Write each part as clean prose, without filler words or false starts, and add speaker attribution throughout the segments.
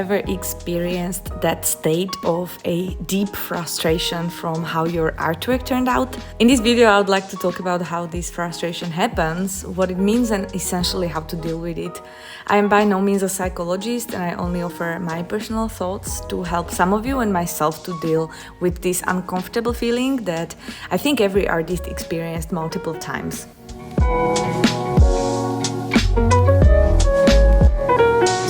Speaker 1: ever experienced that state of a deep frustration from how your artwork turned out? In this video, I would like to talk about how this frustration happens, what it means, and essentially how to deal with it. I am by no means a psychologist, and I only offer my personal thoughts to help some of you and myself to deal with this uncomfortable feeling that I think every artist experienced multiple times.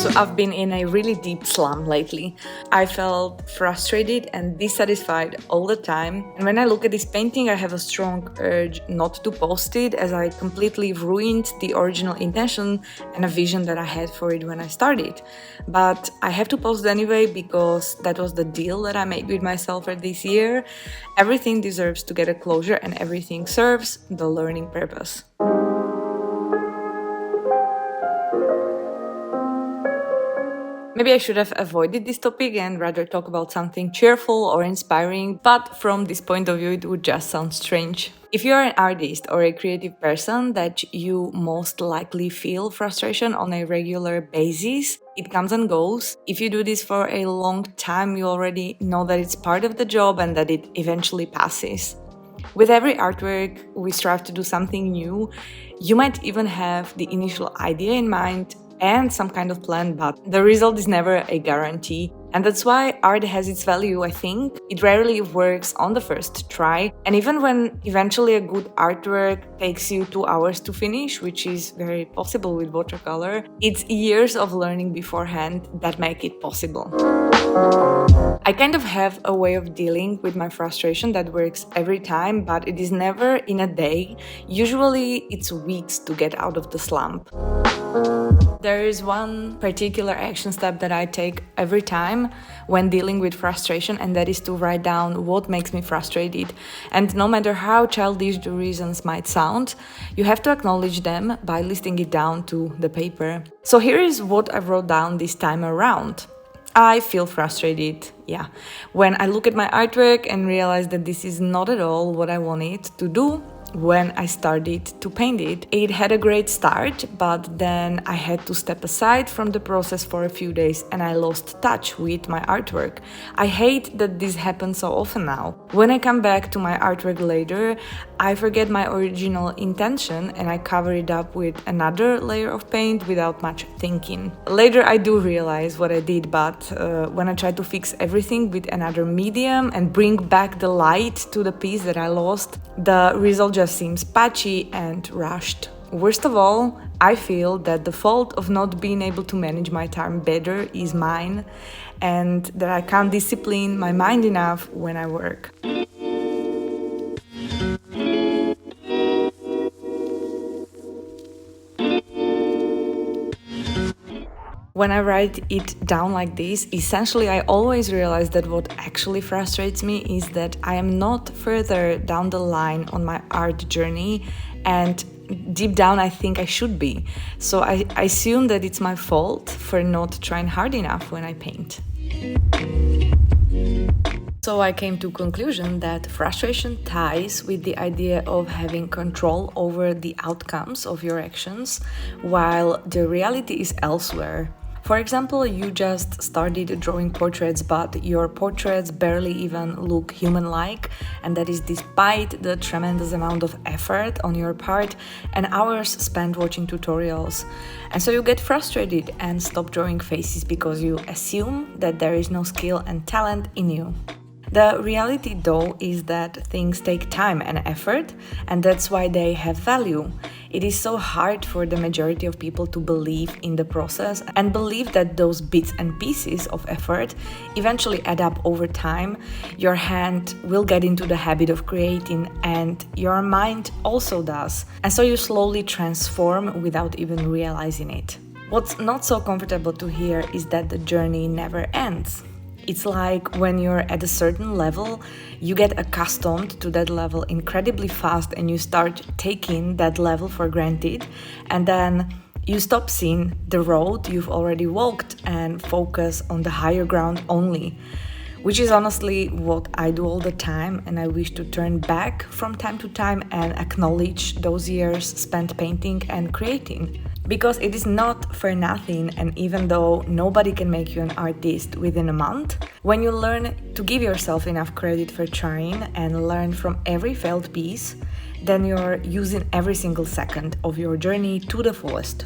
Speaker 1: So I've been in a really deep slump lately. I felt frustrated and dissatisfied all the time. And when I look at this painting, I have a strong urge not to post it, as I completely ruined the original intention and a vision that I had for it when I started. But I have to post it anyway because that was the deal that I made with myself for this year. Everything deserves to get a closure and everything serves the learning purpose. Maybe I should have avoided this topic and rather talk about something cheerful or inspiring, but from this point of view, it would just sound strange. If you are an artist or a creative person, that you most likely feel frustration on a regular basis. It comes and goes. If you do this for a long time, you already know that it's part of the job and that it eventually passes. With every artwork, we strive to do something new. You might even have the initial idea in mind and some kind of plan, but the result is never a guarantee. And that's why art has its value, I think. It rarely works on the first try. And even when eventually a good artwork takes you 2 hours to finish, which is very possible with watercolor, it's years of learning beforehand that make it possible. I kind of have a way of dealing with my frustration that works every time, but it is never in a day. Usually it's weeks to get out of the slump. There is one particular action step that I take every time when dealing with frustration, and that is to write down what makes me frustrated. And no matter how childish the reasons might sound, you have to acknowledge them by listing it down to the paper. So here is what I wrote down this time around. I feel frustrated, when I look at my artwork and realize that this is not at all what I wanted to do. When I started to paint it, it had a great start, but then I had to step aside from the process for a few days and I lost touch with my artwork. I hate that this happens so often now. When I come back to my artwork later, I forget my original intention and I cover it up with another layer of paint without much thinking. Later I do realize what I did, but when I try to fix everything with another medium and bring back the light to the piece that I lost, the result just seems patchy and rushed. Worst of all, I feel that the fault of not being able to manage my time better is mine, and that I can't discipline my mind enough when I work. When I write it down like this, essentially I always realize that what actually frustrates me is that I am not further down the line on my art journey, and deep down I think I should be. So I assume that it's my fault for not trying hard enough when I paint. So I came to a conclusion that frustration ties with the idea of having control over the outcomes of your actions, while the reality is elsewhere. For example, you just started drawing portraits, but your portraits barely even look human-like, and that is despite the tremendous amount of effort on your part and hours spent watching tutorials. And so you get frustrated and stop drawing faces because you assume that there is no skill and talent in you. The reality, though, is that things take time and effort, and that's why they have value. It is so hard for the majority of people to believe in the process and believe that those bits and pieces of effort eventually add up over time. Your hand will get into the habit of creating, and your mind also does. And so you slowly transform without even realizing it. What's not so comfortable to hear is that the journey never ends. It's like when you're at a certain level, you get accustomed to that level incredibly fast and you start taking that level for granted, and then you stop seeing the road you've already walked and focus on the higher ground only, which is honestly what I do all the time, and I wish to turn back from time to time and acknowledge those years spent painting and creating. Because it is not for nothing, and even though nobody can make you an artist within a month, when you learn to give yourself enough credit for trying and learn from every failed piece, then you're using every single second of your journey to the fullest.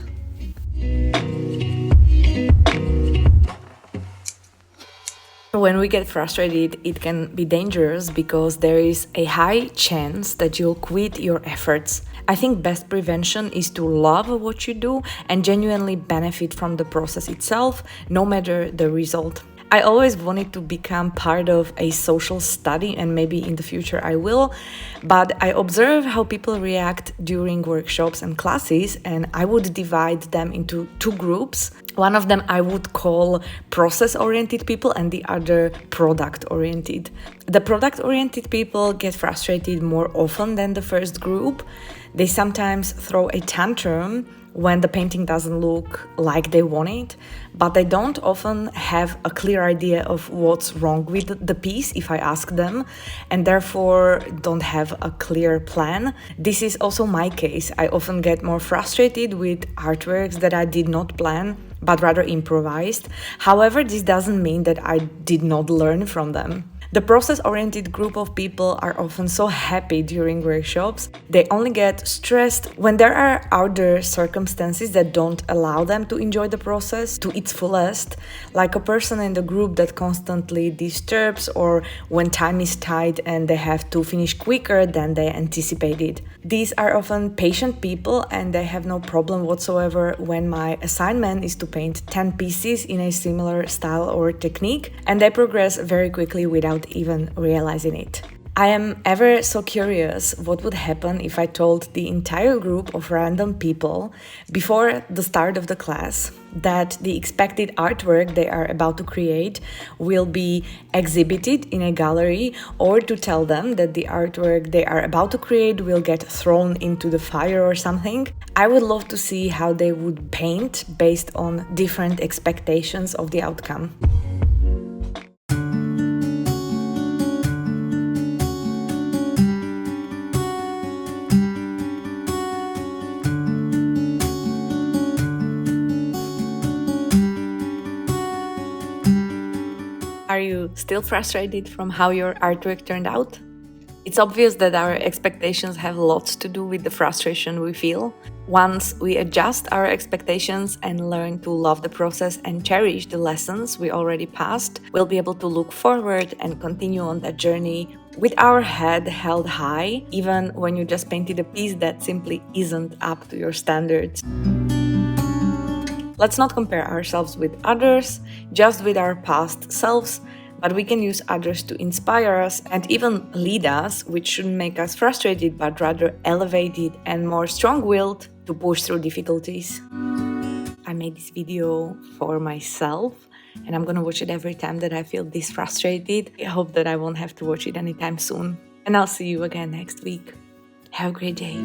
Speaker 1: When we get frustrated, it can be dangerous because there is a high chance that you'll quit your efforts. I think best prevention is to love what you do and genuinely benefit from the process itself, no matter the result. I always wanted to become part of a social study, and maybe in the future I will, but I observe how people react during workshops and classes, and I would divide them into two groups. One of them I would call process-oriented people and the other product-oriented. The product-oriented people get frustrated more often than the first group. They sometimes throw a tantrum when the painting doesn't look like they want it, but they don't often have a clear idea of what's wrong with the piece if I ask them, and therefore don't have a clear plan. This is also my case. I often get more frustrated with artworks that I did not plan, but rather improvised. However, this doesn't mean that I did not learn from them. The process-oriented group of people are often so happy during workshops. They only get stressed when there are other circumstances that don't allow them to enjoy the process to its fullest, like a person in the group that constantly disturbs, or when time is tight and they have to finish quicker than they anticipated. These are often patient people, and they have no problem whatsoever when my assignment is to paint 10 pieces in a similar style or technique, and they progress very quickly without even realizing it. I am ever so curious what would happen if I told the entire group of random people before the start of the class that the expected artwork they are about to create will be exhibited in a gallery, or to tell them that the artwork they are about to create will get thrown into the fire or something. I would love to see how they would paint based on different expectations of the outcome. Are you still frustrated from how your artwork turned out? It's obvious that our expectations have lots to do with the frustration we feel. Once we adjust our expectations and learn to love the process and cherish the lessons we already passed, we'll be able to look forward and continue on that journey with our head held high, even when you just painted a piece that simply isn't up to your standards. Let's not compare ourselves with others, just with our past selves, but we can use others to inspire us and even lead us, which shouldn't make us frustrated, but rather elevated and more strong-willed to push through difficulties. I made this video for myself, and I'm gonna watch it every time that I feel this frustrated. I hope that I won't have to watch it anytime soon. And I'll see you again next week. Have a great day.